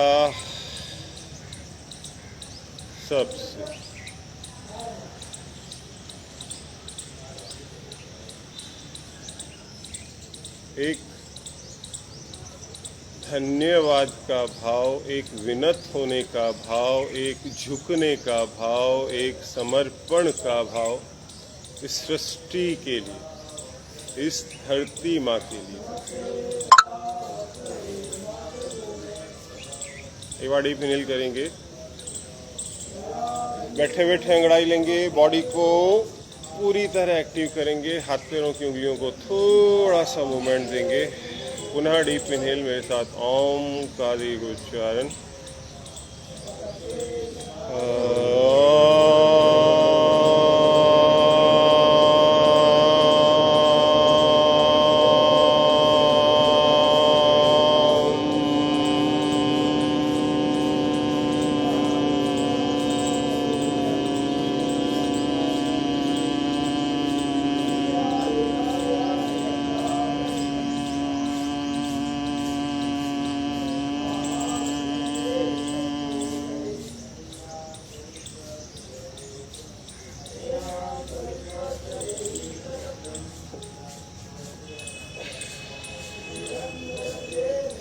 सबसे। एक धन्यवाद का भाव, एक विनत होने का भाव, एक झुकने का भाव, एक समर्पण का भाव इस सृष्टि के लिए, इस धरती माँ के लिए। एक बार डीप इनहेल करेंगे, बैठे बैठे अंगड़ाई लेंगे, बॉडी को पूरी तरह एक्टिव करेंगे, हाथ पैरों की उंगलियों को थोड़ा सा मूवमेंट देंगे। पुनः डीप इनहेल मेरे साथ ओम का दीर्घ उच्चारण।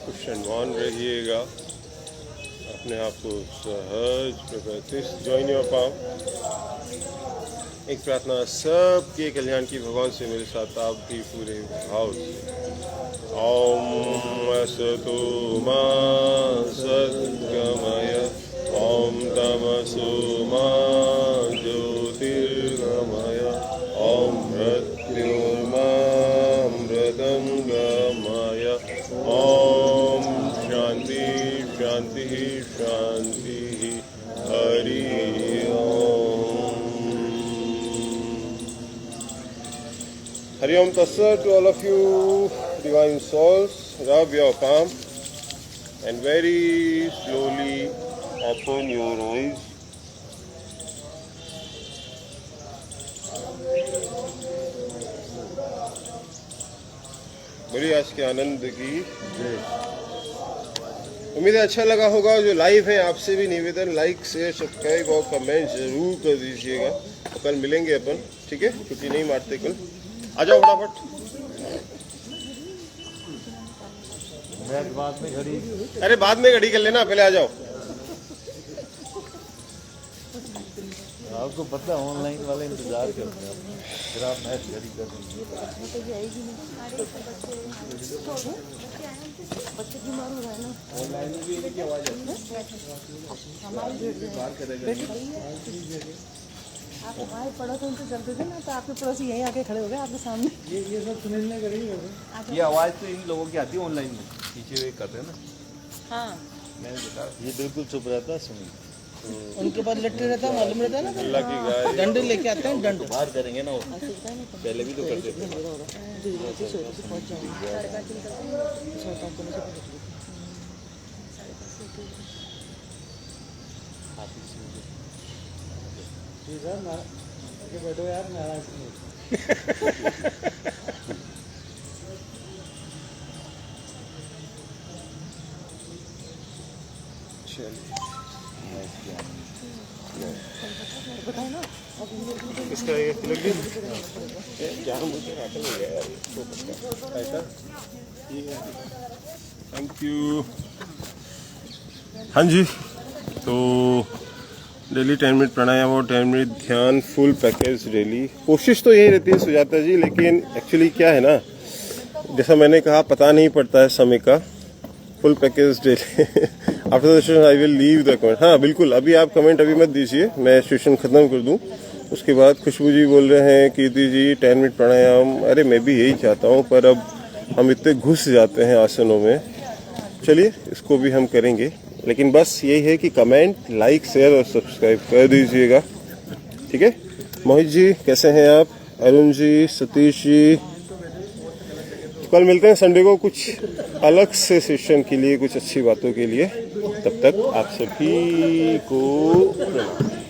कुशनवान रहिएगा, अपने आप को सहज प्रैक्टिस। Join your palm. एक प्रार्थना सबके कल्याण की भगवान से मेरे साथ आप भी पूरे भाव से। ओम असतो मा सद्गमय, ओम तमसो मा ज्योतिर्गमय, ओम मृत्युर्मामृतं गमय। ओम शांति शांति शांति। हरि ओम। Hari Om Tassat to all of you divine souls. Rub your palm and very slowly open your eyes. बड़ी आज के आनंद की उम्मीद है अच्छा लगा होगा। जो लाइव है आपसे भी निवेदन, लाइक शेयर सब्सक्राइब और कमेंट जरूर कर दीजिएगा। तो कल मिलेंगे अपन, ठीक है? छुट्टी नहीं मारते कल। आ जाओ फटाफट। बाद में घड़ी, अरे बाद में घड़ी कर लेना, पहले आ जाओ। आपको पता है ऑनलाइन वाले इंतजार करते हैं, फिर आप मैच घड़ी कर देंगे। बच्चे बीमार हो रहे हैं ना, ऑनलाइन में भी इनकी आवाज आप हमारे पड़ोसन से चलते थे ना, तो आपके पड़ोसी यहीं आके खड़े हो गए आपके सामने। ये सब सुनने का नहीं होगा। ये आवाज़ तो इन लोगों की आती है ऑनलाइन में, पीछे वे करते हैं ना। हाँ, मैंने देखा ये बिल्कुल चुप रहता है, सुनिए। उनके पास लट्टे रहता है, मालूम रहता है ना, अल्लाह की गाय। डंडे लेके आते हैं, डंड बाहर करेंगे ना वो, पहले भी तो करते थे। बैठो यार, नाराज चलिए। बताओ ना। इसका ये लग गया थैंक यू। हाँ जी, तो डेली 10 मिनट प्राणायाम और 10 मिनट ध्यान फुल पैकेज डेली। कोशिश तो यही रहती है सुजाता जी, लेकिन एक्चुअली क्या है ना, जैसा मैंने कहा पता नहीं पड़ता है समय का। Full package daily after the session I will leave the comment. हाँ बिल्कुल, अभी आप कमेंट अभी मत दीजिए, मैं सेशन खत्म कर दूं। उसके बाद खुशबू जी बोल रहे हैं कीर्ति जी 10 मिनट प्राणायाम। अरे मैं भी यही चाहता हूँ, पर अब हम इतने घुस जाते हैं आसनों में। चलिए इसको भी हम करेंगे, लेकिन बस यही है कि कमेंट, लाइक, शेयर और सब्सक्राइब कर दीजिएगा, ठीक है। मोहित जी कैसे हैं आप? अरुण जी, सतीश जी, कल मिलते हैं संडे को कुछ अलग से सेशन के लिए, कुछ अच्छी बातों के लिए। तब तक आप सभी को प्रणाम।